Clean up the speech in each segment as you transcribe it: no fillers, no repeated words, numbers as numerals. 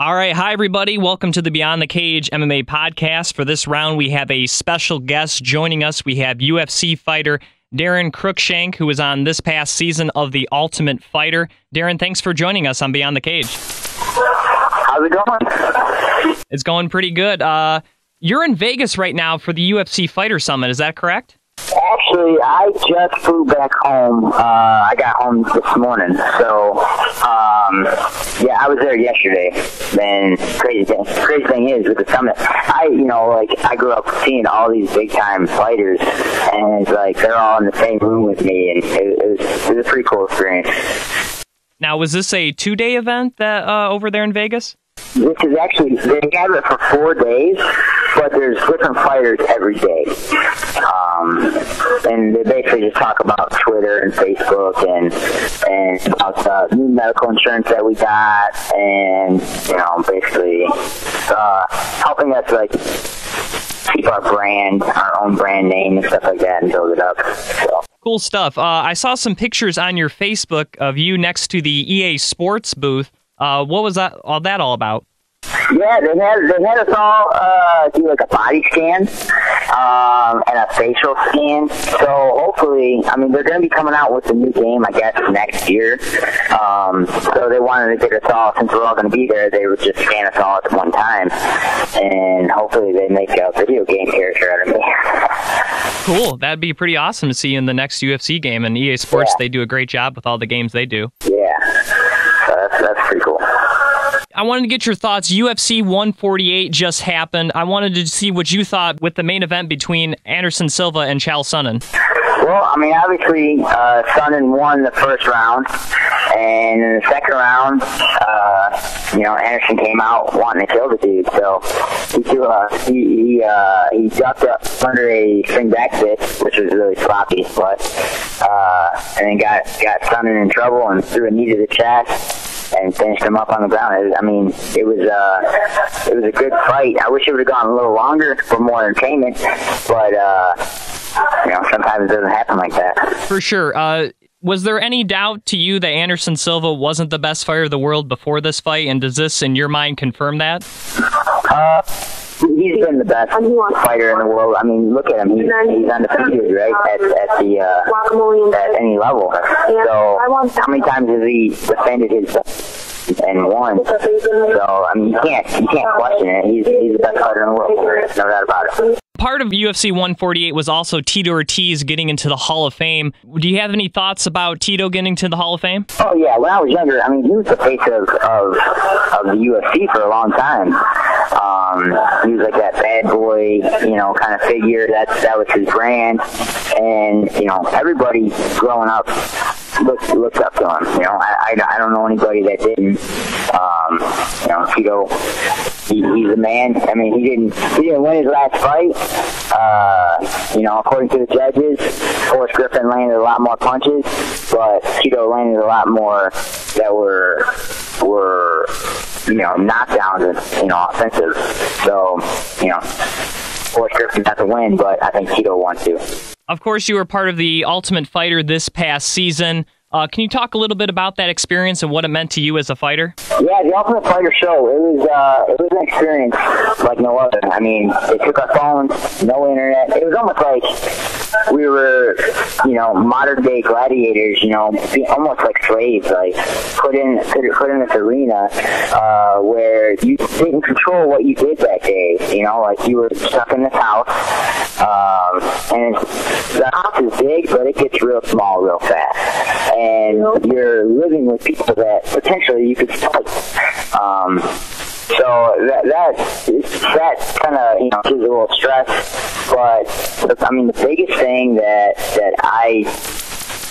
All right. Hi, everybody. Welcome to the Beyond the Cage MMA podcast. For this round, we have a special guest joining us. We have UFC fighter Daron Cruickshank, who was on this past season of The Ultimate Fighter. Daron, thanks for joining us on Beyond the Cage. How's it going? It's going pretty good. You're in Vegas right now for the UFC Fighter Summit. Is that correct? Actually, I just flew back home. I got home this morning, so yeah, I was there yesterday. And crazy thing is with the summit, I grew up seeing all these big time fighters, and it's like they're all in the same room with me, and it was a pretty cool experience. Now, was this a 2-day event that over there in Vegas? This is actually, they have it for 4 days, but there's different fighters every day. And they basically just talk about Twitter and Facebook and about new medical insurance that we got, and, basically helping us, keep our brand, our own brand name and stuff like that, and build it up. So. Cool stuff. I saw some pictures on your Facebook of you next to the EA Sports booth. What was that all about? Yeah, they had us all do a body scan and a facial scan. So hopefully, they're going to be coming out with a new game, I guess, next year. So they wanted to get us all, since we're all going to be there, they would just scan us all at one time. And hopefully they make a video game character out of me. Cool. That'd be pretty awesome to see you in the next UFC game. And EA Sports, They do a great job with all the games they do. Yeah, so that's pretty cool. I wanted to get your thoughts. UFC 148 just happened. I wanted to see what you thought with the main event between Anderson Silva and Chael Sonnen. Well, obviously, Sonnen won the first round, and in the second round, Anderson came out wanting to kill the dude. So he ducked up under a swing back fist, which was really sloppy, but and then got Sonnen in trouble and threw a knee to the chest and finished him up on the ground. It was a good fight. I wish it would have gone a little longer for more entertainment, but sometimes it doesn't happen like that. For sure. Was there any doubt to you that Anderson Silva wasn't the best fighter of the world before this fight, and does this, in your mind, confirm that? He's been the best fighter in the world. Look at him. He's undefeated, right, at any level. So how many times has he defended his and won? So, you can't question it. He's the best fighter in the world. There's no doubt about it. Part of UFC 148 was also Tito Ortiz getting into the Hall of Fame. Do you have any thoughts about Tito getting to the Hall of Fame? Oh, yeah. When I was younger, he was the face of the UFC for a long time. He was like that bad boy, kind of figure. That was his brand. And, everybody growing up looked up to him. I don't know anybody that didn't. Tito, he's a man. He didn't win his last fight. According to the judges, Forrest Griffin landed a lot more punches, but Tito landed a lot more that were knockdowns and, offensive. So, Forrest Griffin got to win, but I think Tito won too. Of course, you were part of the Ultimate Fighter this past season. Can you talk a little bit about that experience and what it meant to you as a fighter? Yeah, the Ultimate Fighter show, it was an experience like no other. They took our phones, no internet. It was almost like we were, modern day gladiators, almost like slaves, put in this arena where you didn't control what you did that day. You were stuck in this house, and the house is big, but it gets real small real fast. And you're living with people that potentially you could fight. So that kind of gives a little stress. But the biggest thing that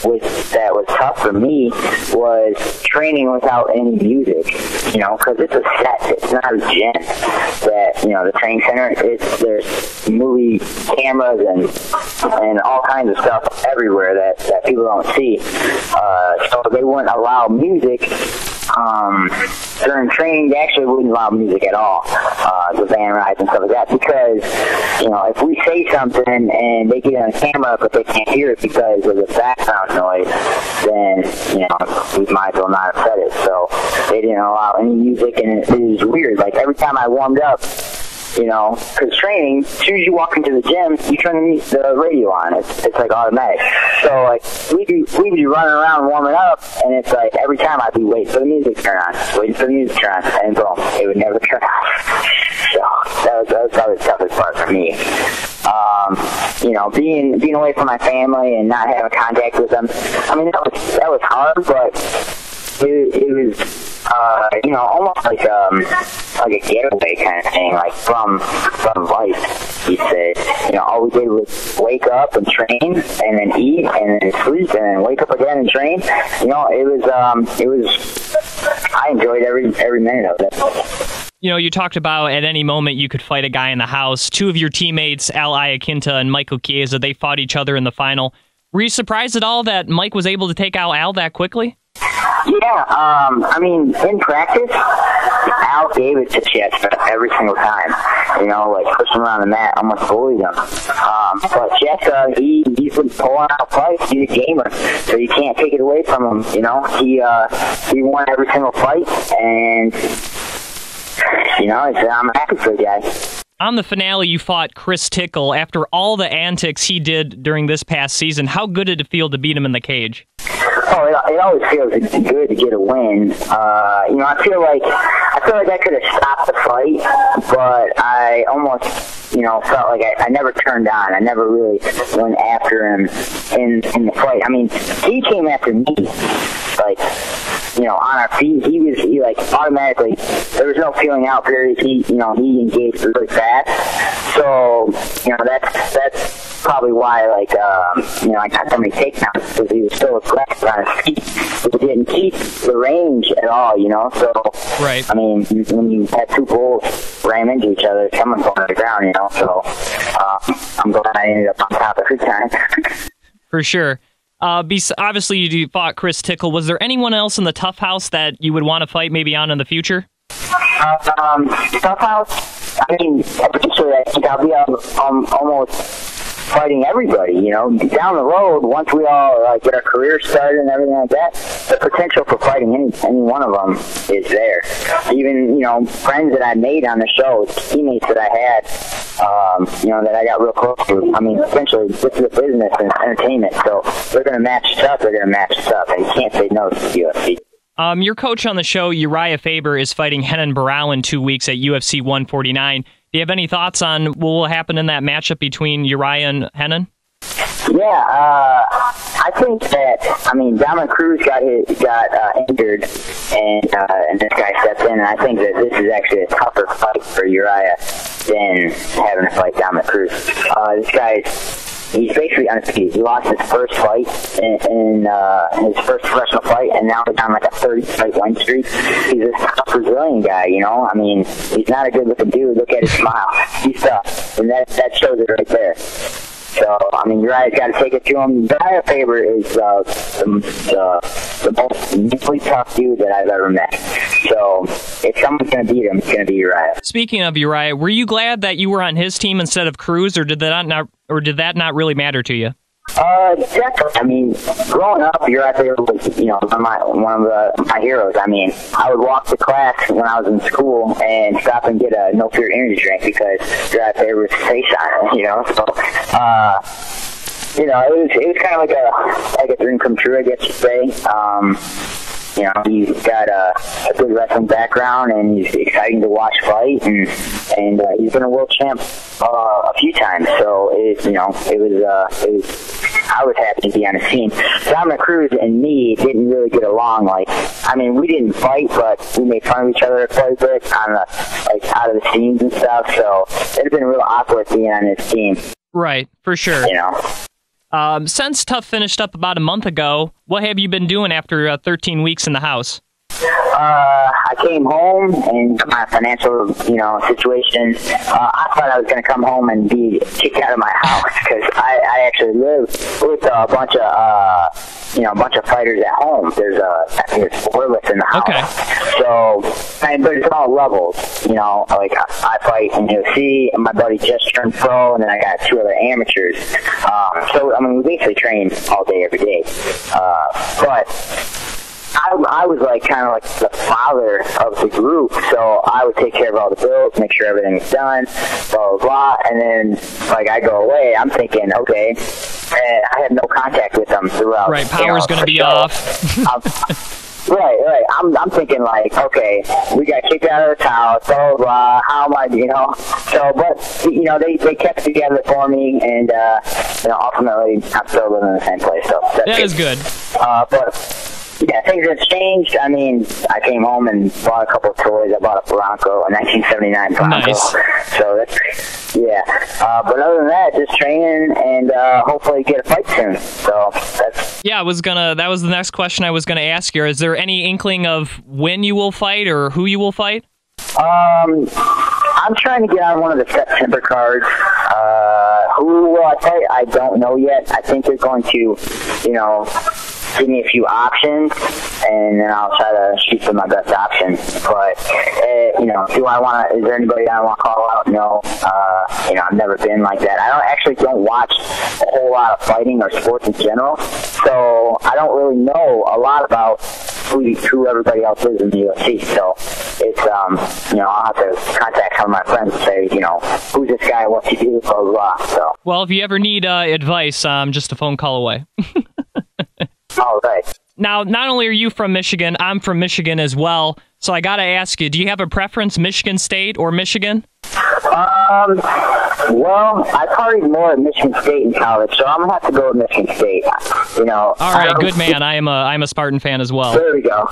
was tough for me was training without any music, because it's a set, it's not a gym. That, the training center, there's movie cameras and all kinds of stuff everywhere that people don't see. So they wouldn't allow music during training, they actually wouldn't allow music at all, the band rides and stuff like that, because, if we say something and they get it on camera but they can't hear it because of the background noise, then, we might as well not have said it. So they didn't allow any music, and it was weird. Like, every time I warmed up, because training, as soon as you walk into the gym, you turn the radio on. It's like automatic. So, like, we'd be running around warming up, and it's like every time I'd be waiting for the music to turn on, and boom, it would never turn on. So that was probably the toughest part for me. Being away from my family and not having contact with them. I mean, that was hard, but it was almost like a getaway kind of thing, like from life. He said, all we did was wake up and train, and then eat, and then sleep, and then wake up again and train. It was. I enjoyed every minute of it. You talked about at any moment you could fight a guy in the house. Two of your teammates, Al Iaquinta and Michael Chiesa, they fought each other in the final. Were you surprised at all that Mike was able to take out Al that quickly? Yeah, in practice, Al gave it to Chiesa every single time. Like pushing him around the mat, almost bullied him. But Chiesa, he's been pulling out fights. He's a gamer, so you can't take it away from him. He won every single fight, and I'm happy for the guy. On the finale, you fought Chris Tickle. After all the antics he did during this past season, how good did it feel to beat him in the cage? Oh, it always feels good to get a win. I feel like I could have stopped the fight, but I almost, felt like I never turned on. I never really went after him in the fight. I mean, he came after me, like, on our feet. He automatically, there was no feeling out period. He engaged really fast. So, that's probably why, I got so many takedowns, because he was so aggressive on his feet. He didn't keep the range at all, So, right. I mean, when you have two bulls ram into each other, someone's going to the ground, So, I'm glad I ended up on top every time. For sure. Obviously, you fought Chris Tickle. Was there anyone else in the TUF house that you would want to fight maybe on in the future? TUF house, I mean, particularly, I think I'll be almost fighting everybody, Down the road, once we all get our careers started and everything like that, the potential for fighting any one of them is there. Even, friends that I made on the show, teammates that I had, that I got real close to. I mean, essentially, this is a business and entertainment, so they're going to match stuff, and you can't say no to the UFC. Your coach on the show, Uriah Faber, is fighting Renan Barão in 2 weeks at UFC 149. Do you have any thoughts on what will happen in that matchup between Uriah and Renan? Yeah, I think that, Daron Cruickshank got injured, and this guy stepped in, and I think that this is actually a tougher fight for Uriah than having to fight Daron Cruickshank. This guy's, he's basically undefeated. He lost his first fight in his first professional fight, and now he's on like a 30-fight win streak. He's a tough Brazilian guy, He's not a good-looking dude. Look at his smile. He's tough, and that shows it right there. So, Uriah's got to take it to him. Uriah Faber is the most mentally tough dude that I've ever met. So, if someone's going to beat him, it's going to be Uriah. Speaking of Uriah, were you glad that you were on his team instead of Cruz, or did that not really matter to you? Definitely. Growing up, Uriah Faber was, one of my heroes. I would walk to class when I was in school and stop and get a no fear energy drink because Uriah Faber was face on it, So, it was kind of like a dream come true, I guess you'd say. He's got a good wrestling background, and he's exciting to watch fight, and he's been a world champ a few times. So I was happy to be on his team. Daron Cruickshank and me didn't really get along. We didn't fight, but we made fun of each other quite a bit on out of the scenes and stuff. So it'd been real awkward being on his team. Right, for sure. Since TUF finished up about a month ago, what have you been doing after 13 weeks in the house? I came home, and my financial, situation, I thought I was going to come home and be kicked out of my house because I actually live with a bunch of a bunch of fighters at home. There's four lifts in the house. Okay. So, but it's all levels. Like I fight in UFC, and my buddy just turned pro, and then I got 2 other amateurs. So, I mean, we basically train all day, every day. But I was like kind of like the father of the group, so I would take care of all the bills, make sure everything was done, blah, blah, blah. And then, like, I go away, I'm thinking, okay, and I have no contact with them throughout. Right, power's going to be off. Right. I'm thinking like, okay, we got kicked out of the house, blah, blah, blah. How am I, So, but, they kept it together for me, and, ultimately, I'm still living in the same place. So that is good. But, yeah, things have changed. I mean, I came home and bought a couple of toys. I bought a Bronco, a 1979 Bronco. Nice. So that's, yeah. But other than that, just training and hopefully get a fight soon. So that's. Yeah, that was the next question I was gonna ask you. Is there any inkling of when you will fight or who you will fight? I'm trying to get on one of the September cards. Who will I fight? I don't know yet. I think they're going to, give me a few options, and then I'll try to shoot for my best option. But, is there anybody I want to call out? No. I've never been like that. I don't watch a whole lot of fighting or sports in general, so I don't really know a lot about who everybody else is in the UFC. So it's, I'll have to contact some of my friends and say, who's this guy, what's he do, blah, blah, blah. So. Well, if you ever need advice, just a phone call away. All right. Now, not only are you from Michigan, I'm from Michigan as well. So I got to ask you, do you have a preference, Michigan State or Michigan? Well, I partied more at Michigan State in college, so I'm going to have to go with Michigan State. All right, good man. I'm a Spartan fan as well. There we go.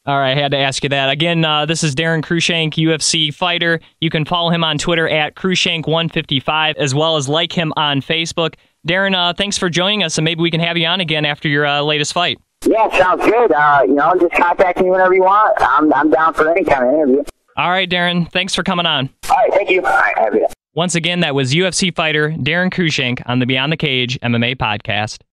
All right, I had to ask you that. Again, this is Daron Cruickshank, UFC fighter. You can follow him on Twitter at Cruickshank155, as well as like him on Facebook. Daron, thanks for joining us, and maybe we can have you on again after your latest fight. Yeah, sounds good. Just contact me whenever you want. I'm down for any kind of interview. All right, Daron, thanks for coming on. All right, thank you. All right, have a good day. Once again, that was UFC fighter Daron Cruickshank on the Beyond the Cage MMA podcast.